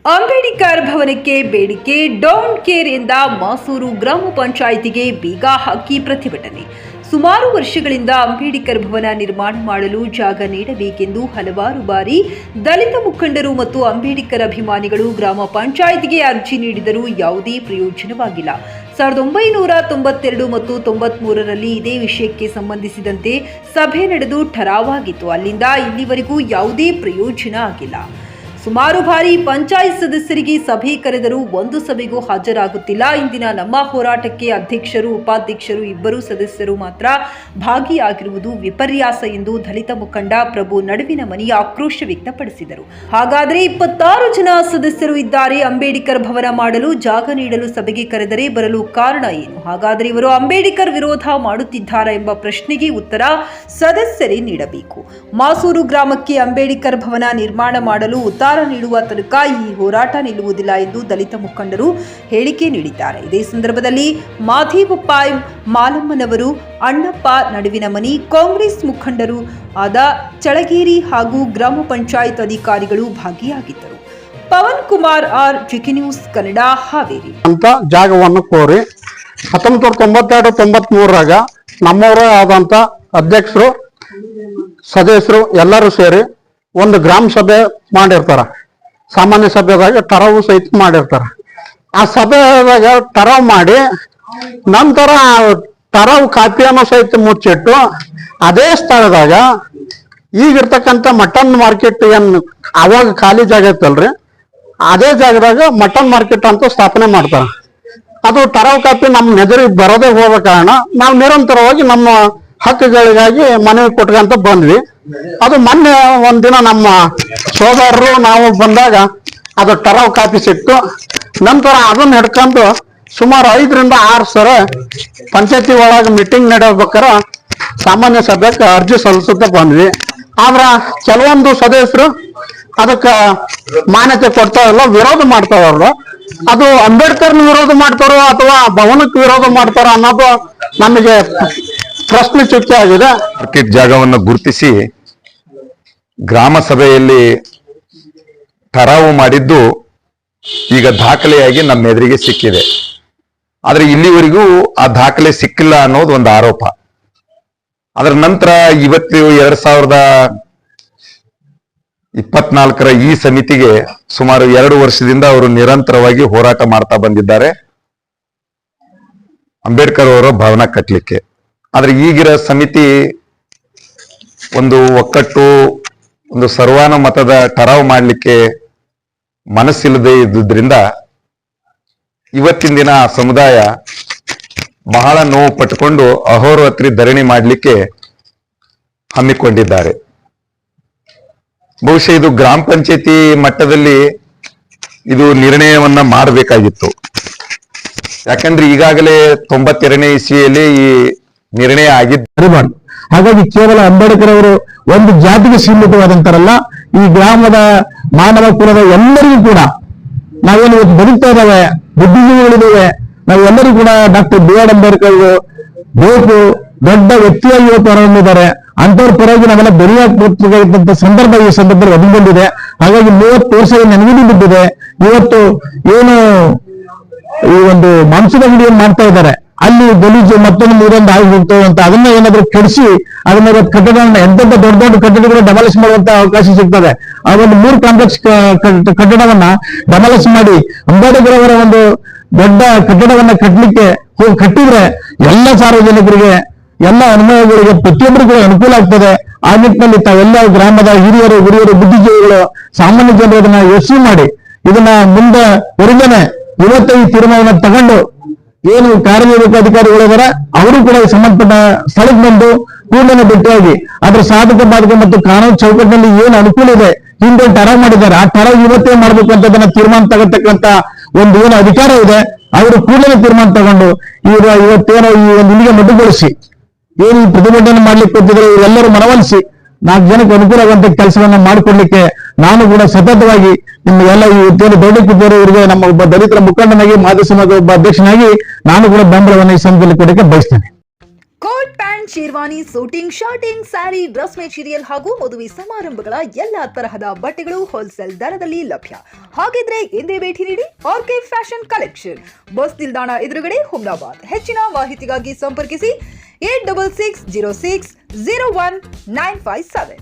ಅಂಬೇಡ್ಕರ್ ಭವನಕ್ಕೆ ಬೇಡಿಕೆ don't care ಎಂದ ಮಾಸೂರು ಗ್ರಾಮ ಪಂಚಾಯಿತಿಗೆ ಬೀಗ ಹಾಕಿ ಪ್ರತಿಭಟನೆ. ಸುಮಾರು ವರ್ಷಗಳಿಂದ ಅಂಬೇಡ್ಕರ್ ಭವನ ನಿರ್ಮಾಣ ಮಾಡಲು ಜಾಗ ನೀಡಬೇಕೆಂದು ಹಲವಾರು ಬಾರಿ ದಲಿತ ಮುಖಂಡರು ಮತ್ತು ಅಂಬೇಡ್ಕರ್ ಅಭಿಮಾನಿಗಳು ಗ್ರಾಮ ಪಂಚಾಯಿತಿಗೆ ಅರ್ಜಿ ನೀಡಿದರೂ ಯಾವುದೇ ಪ್ರಯೋಜನವಾಗಿಲ್ಲ. 1992 ಮತ್ತು 93ರಲ್ಲಿ ಇದೇ ವಿಷಯಕ್ಕೆ ಸಂಬಂಧಿಸಿದಂತೆ ಸಭೆ ನಡೆದು ಠರಾವಾಗಿತ್ತು. ಅಲ್ಲಿಂದ ಇಲ್ಲಿವರೆಗೂ ಯಾವುದೇ ಪ್ರಯೋಜನ ಆಗಿಲ್ಲ. ಸುಮಾರು ಬಾರಿ ಪಂಚಾಯತ್ ಸದಸ್ಯರಿಗೆ ಸಭೆ ಕರೆದರೂ ಒಂದು ಸಭೆಗೂ ಹಾಜರಾಗುತ್ತಿಲ್ಲ. ಇಂದಿನ ನಮ್ಮ ಹೋರಾಟಕ್ಕೆ ಅಧ್ಯಕ್ಷರು, ಉಪಾಧ್ಯಕ್ಷರು ಇಬ್ಬರು ಸದಸ್ಯರು ಮಾತ್ರ ಭಾಗಿಯಾಗಿರುವುದು ವಿಪರ್ಯಾಸ ಎಂದು ದಲಿತ ಮುಖಂಡ ಪ್ರಭು ನಡುವಿನ ಮನೆಯ ಆಕ್ರೋಶ ವ್ಯಕ್ತಪಡಿಸಿದರು. ಹಾಗಾದರೆ 26 ಜನ ಸದಸ್ಯರು ಇದ್ದಾರೆ. ಅಂಬೇಡ್ಕರ್ ಭವನ ಮಾಡಲು ಜಾಗ ನೀಡಲು ಸಭೆಗೆ ಕರೆದರೆ ಬರಲು ಕಾರಣ ಏನು? ಹಾಗಾದರೆ ಇವರು ಅಂಬೇಡ್ಕರ್ ವಿರೋಧ ಮಾಡುತ್ತಿದ್ದಾರಾ ಎಂಬ ಪ್ರಶ್ನೆಗೆ ಉತ್ತರ ಸದಸ್ಯರೇ ನೀಡಬೇಕು. ಮಾಸೂರು ಗ್ರಾಮಕ್ಕೆ ಅಂಬೇಡ್ಕರ್ ಭವನ ನಿರ್ಮಾಣ ಮಾಡಲು ಉತ್ತರ ನೀಡುವ ತನಕ ಈ ಹೋರಾಟ ನಿಲ್ಲುವುದಿಲ್ಲ ಎಂದು ದಲಿತ ಮುಖಂಡರು ಹೇಳಿಕೆ ನೀಡಿದ್ದಾರೆ. ಇದೇ ಸಂದರ್ಭದಲ್ಲಿ ಮಾಧೀವಪ್ಪ ಮಾಲಮ್ಮನವರು, ಅಣ್ಣಪ್ಪ ನಡುವಿನ ಮನಿ, ಕಾಂಗ್ರೆಸ್ ಮುಖಂಡರು ಆದ ಚಳಗೇರಿ ಹಾಗೂ ಗ್ರಾಮ ಪಂಚಾಯತ್ ಅಧಿಕಾರಿಗಳು ಭಾಗಿಯಾಗಿದ್ದರು. Pavan Kumar R, GK news Kannada, Haveri. ಅಂತ ಜಾಗವನ್ನು ಕೋರಿ 1992-93ರಾಗ ನಮ್ಮವರೇ ಆದಂತ ಅಧ್ಯಕ್ಷರು, ಸದಸ್ಯರು ಎಲ್ಲರೂ ಸೇರಿ ಒಂದು ಗ್ರಾಮ ಸಭೆ ಮಾಡಿರ್ತಾರ. ಸಾಮಾನ್ಯ ಸಭೆದಾಗ ಟರಾವು ಸಹಿತ ಮಾಡಿರ್ತಾರ. ಆ ಸಭೆದಾಗ ಟರಾವ್ ಮಾಡಿ ನಂತರ ಟರಾವ್ ಕಾಪಿಯನ್ನು ಸಹಿತ ಮುಚ್ಚಿಟ್ಟು ಅದೇ ಸ್ಥಳದಾಗ ಈಗಿರ್ತಕ್ಕಂಥ ಮಟನ್ ಮಾರ್ಕೆಟ್ ಏನ್ ಅವಾಗ ಖಾಲಿ ಜಾಗ ಇತ್ತಲ್ರಿ, ಅದೇ ಜಾಗದಾಗ ಮಟನ್ ಮಾರ್ಕೆಟ್ ಅಂತ ಸ್ಥಾಪನೆ ಮಾಡ್ತಾರ. ಅದು ಟರಾವ್ ಕಾಪಿ ನಮ್ಮ ಎದುರಿಗೆ ಬರೋದೇ ಹೋದ ಕಾರಣ ನಾವು ನಿರಂತರವಾಗಿ ನಮ್ಮ ಹಕ್ಕುಗಳಿಗಾಗಿ ಮನವಿ ಕೊಟ್ಕೊಂತ ಬಂದ್ವಿ. ಅದು ಮೊನ್ನೆ ಒಂದಿನ ನಮ್ಮ ಸೋದರರು ನಾವು ಬಂದಾಗ ಅದು ಟರಾವ್ ಕಾಪಿ ಸಿಕ್ತು. ನಂತರ ಅದನ್ನ ಹಿಡ್ಕೊಂಡು ಸುಮಾರು 5ರಿಂದ 6 ಸಲ ಪಂಚಾಯತಿ ಒಳಗೆ ಮೀಟಿಂಗ್ ನಡೆಯಬೇಕಾರೆ ಸಾಮಾನ್ಯ ಸಭೆಗೆ ಅರ್ಜಿ ಸಲ್ಲಿಸುತ್ತಾ ಬಂದ್ವಿ. ಆದ್ರ ಕೆಲವೊಂದು ಸದಸ್ಯರು ಅದಕ್ಕೆ ಮಾನ್ಯತೆ ಕೊಡ್ತಾರಲ್ಲ, ವಿರೋಧ ಮಾಡ್ತಾರಲ್ಲ. ಅದು ಅಂಬೇಡ್ಕರ್ನ ವಿರೋಧ ಮಾಡ್ತಾರೋ ಅಥವಾ ಭವನಕ್ಕೆ ವಿರೋಧ ಮಾಡ್ತಾರೋ ಅನ್ನೋದು ನಮಗೆ ಪ್ರಶ್ನೆ ಚುಕ್ಕೆ ಆಗಿದೆ. ಮಾರ್ಕೆಟ್ ಜಾಗವನ್ನು ಗುರುತಿಸಿ ಗ್ರಾಮ ಸಭೆಯಲ್ಲಿ ಠರಾವು ಮಾಡಿದ್ದು ಈಗ ದಾಖಲೆಯಾಗಿ ನಮ್ಮ ಎದುರಿಗೆ ಸಿಕ್ಕಿದೆ. ಆದ್ರೆ ಇಲ್ಲಿವರೆಗೂ ಆ ದಾಖಲೆ ಸಿಕ್ಕಿಲ್ಲ ಅನ್ನೋದು ಒಂದು ಆರೋಪ. ಅದರ ನಂತರ ಇವತ್ತು 2024ರ ಈ ಸಮಿತಿಗೆ ಸುಮಾರು 2 ವರ್ಷದಿಂದ ಅವರು ನಿರಂತರವಾಗಿ ಹೋರಾಟ ಮಾಡ್ತಾ ಬಂದಿದ್ದಾರೆ ಅಂಬೇಡ್ಕರ್ ಅವರ ಭವನ ಕಟ್ಟಲಿಕ್ಕೆ. ಆದ್ರೆ ಈಗಿರೋ ಸಮಿತಿ ಒಂದು ಒಕ್ಕಟ್ಟು, ಒಂದು ಸರ್ವಾನುಮತದ ಠರಾವು ಮಾಡಲಿಕ್ಕೆ ಮನಸ್ಸಿಲ್ಲದೆ ಇದ್ದುದರಿಂದ ಇವತ್ತಿನ ದಿನ ಆ ಸಮುದಾಯ ಬಹಳ ನೋವು ಪಟ್ಟುಕೊಂಡು ಅಹೋರಾತ್ರಿ ಧರಣಿ ಮಾಡಲಿಕ್ಕೆ ಹಮ್ಮಿಕೊಂಡಿದ್ದಾರೆ. ಬಹುಶಃ ಇದು ಗ್ರಾಮ ಪಂಚಾಯತಿ ಮಟ್ಟದಲ್ಲಿ ಇದು ನಿರ್ಣಯವನ್ನ ಮಾಡಬೇಕಾಗಿತ್ತು. ಯಾಕಂದ್ರೆ ಈಗಾಗಲೇ 92ನೇ ಇಸ್ವಿಯಲ್ಲಿ ಈ ನಿರ್ಣಯ ಆಗಿದ್ದು. ಹಾಗಾಗಿ ಕೇವಲ ಅಂಬೇಡ್ಕರ್ ಅವರು ಒಂದು ಜಾತಿಗೆ ಸೀಮಿತವಾದಂತಾರಲ್ಲ, ಈ ಗ್ರಾಮದ ಮಾನವ ಕುಲದ ಎಲ್ಲರಿಗೂ ಕೂಡ ನಾವೇನು ಇವತ್ತು ಬದುಕ್ತಾ ಇದ್ದಾವೆ, ಬುದ್ಧಿಜೀವಿಗಳಿದ್ದೇವೆ, ನಾವೆಲ್ಲರೂ ಕೂಡ ಡಾಕ್ಟರ್ B.R. ಅಂಬೇಡ್ಕರ್ ಬೇಕು, ದೊಡ್ಡ ವ್ಯಕ್ತಿಯಾಗಿ ಇವತ್ತು ಹೊರಹೊಮ್ಮಿದ್ದಾರೆ. ಅಂತವ್ರ ಪರವಾಗಿ ನಾವೆಲ್ಲ ಬೆರೆಯಾಗಂತ ಸಂದರ್ಭ ಈ ಸಂದರ್ಭದಲ್ಲಿ ಒದಗಿಕೊಂಡಿದೆ. ಹಾಗಾಗಿ 30 ವರ್ಷ ನೆನಗುದಿ ಬಿದ್ದಿದೆ. ಇವತ್ತು ಏನು ಈ ಒಂದು ಮಾಂಸದ ಅಂಗಡಿಯನ್ನು ಮಾಡ್ತಾ ಇದ್ದಾರೆ, ಅಲ್ಲಿ ಗಲೀಜು ಮತ್ತೊಂದು ನೀರೊಂದು ಆಗಿ ಹೋಗ್ತವೆ ಅಂತ ಅದನ್ನ ಏನಾದ್ರೂ ಕೆಡಿಸಿ ಅದನ್ನ ಕಟ್ಟಡಗಳನ್ನ ಎಂತೆಂತ ದೊಡ್ಡ ದೊಡ್ಡ ಕಟ್ಟಡಗಳು ಡೆಮಾಲಿಷ್ ಮಾಡುವಂತ ಅವಕಾಶ ಸಿಗ್ತದೆ. ಆ ಒಂದು 3 ಕಾಂಪ್ಲೆಕ್ಸ್ ಕಟ್ಟಡವನ್ನ ಡೆಮಾಲಿಷ್ ಮಾಡಿ ಅಂಬೇಡ್ಕರ್ ಅವರ ಒಂದು ದೊಡ್ಡ ಕಟ್ಟಡವನ್ನ ಕಟ್ಟಲಿಕ್ಕೆ ಹೋಗಿ ಕಟ್ಟಿದ್ರೆ ಎಲ್ಲ ಸಾರ್ವಜನಿಕರಿಗೆ, ಎಲ್ಲ ಅನುಭವಗಳಿಗೆ ಪ್ರತಿಯೊಬ್ಬರಿಗೂ ಅನುಕೂಲ ಆಗ್ತದೆ. ಆ ನಿಟ್ಟಿನಲ್ಲಿ ತಾವೆಲ್ಲ ಗ್ರಾಮದ ಹಿರಿಯರು, ಬುದ್ಧಿಜೀವಿಗಳು, ಸಾಮಾನ್ಯ ಜನರು ಇದನ್ನ ಯೋಚನೆ ಮಾಡಿ ಇದನ್ನ ಮುಂದೆ ವರೆಗೇನೆ ಇವತ್ತು ಈ ತೀರ್ಮಾನ ತಗೊಂಡು ಏನು ಕಾರ್ಯನಿರ್ವಾಹಕ ಅಧಿಕಾರಿಗಳಿದಾರ ಅವರು ಕೂಡ ಸಂಬಂಧಪಟ್ಟ ಸ್ಥಳಕ್ಕೆ ಬಂದು ಕೂಡಲೇ ಭೇಟಿಯಾಗಿ ಅದರ ಸಾಧಕ ಬಾಧಕ ಮತ್ತು ಕಾನೂನು ಚೌಕಟ್ಟಿನಲ್ಲಿ ಏನು ಅನುಕೂಲ ಇದೆ, ಹಿಂದೆ ಠರಾವ್ ಮಾಡಿದ್ದಾರೆ, ಆ ಠರಾವ್ ಇವತ್ತೇ ಮಾಡ್ಬೇಕು ಅಂತ ಅದನ್ನ ತೀರ್ಮಾನ ತಗತಕ್ಕಂತ ಒಂದು ಏನು ಅಧಿಕಾರ ಇದೆ, ಅವರು ಕೂಡಲೇ ತೀರ್ಮಾನ ತಗೊಂಡು ಇವತ್ತೇನೋ ಈ ಒಂದು ಇಲ್ಲಿಗೆ ಮೊಟಕುಗೊಳಿಸಿ ಏನು ಪ್ರತಿಭಟನೆ ಮಾಡ್ಲಿಕ್ಕೆ ಕೊಟ್ಟಿದ್ರೆ ಇವರೆಲ್ಲರೂ ಮನವೊಲಿಸಿ 4 ಜನಕ್ಕೆ ಅನುಕೂಲ ಆಗುವಂತ ಕೆಲಸವನ್ನ ಮಾಡಿಕೊಡ್ಲಿಕ್ಕೆ ನಾನು ಕೂಡ ಸತತವಾಗಿ ನಿಮ್ಗೆಲ್ಲ ಈ ದೊಡ್ಡ ಕಿದ್ದವರು ಇವರಿಗೆ ನಮ್ಮ ಒಬ್ಬ ದಲಿತರ ಮುಖಂಡನಾಗಿ, ಮಾದಿಗ ಸಮಾಜದ ಒಬ್ಬ ಅಧ್ಯಕ್ಷನಾಗಿ ನಾನು ಕೂಡ ಬೆಂಬಲವನ್ನು ಈ ಸಂದರ್ಭದಲ್ಲಿ ಕೊಡಕ್ಕೆ ಬಯಸ್ತೇನೆ. Coat pant, sherwani, suiting, shirting, sari, dress material ಹಾಗೂ ಮದುವೆ ಸಮಾರಂಭಗಳ ಎಲ್ಲಾ ತರಹದ ಬಟ್ಟೆಗಳು ಹೋಲ್ಸೇಲ್ ದರದಲ್ಲಿ ಲಭ್ಯ. ಹಾಗಿದ್ರೆ ಎಂದೇ ಭೇಟಿ ನೀಡಿ ಆರ್ಕೆ ಫ್ಯಾಷನ್ ಕಲೆಕ್ಷನ್, ಬಸ್ ನಿಲ್ದಾಣ ಎದುರುಗಡೆ, ಹುಮ್ನಾಬಾದ್. ಹೆಚ್ಚಿನ ಮಾಹಿತಿಗಾಗಿ ಸಂಪರ್ಕಿಸಿ 8660601957.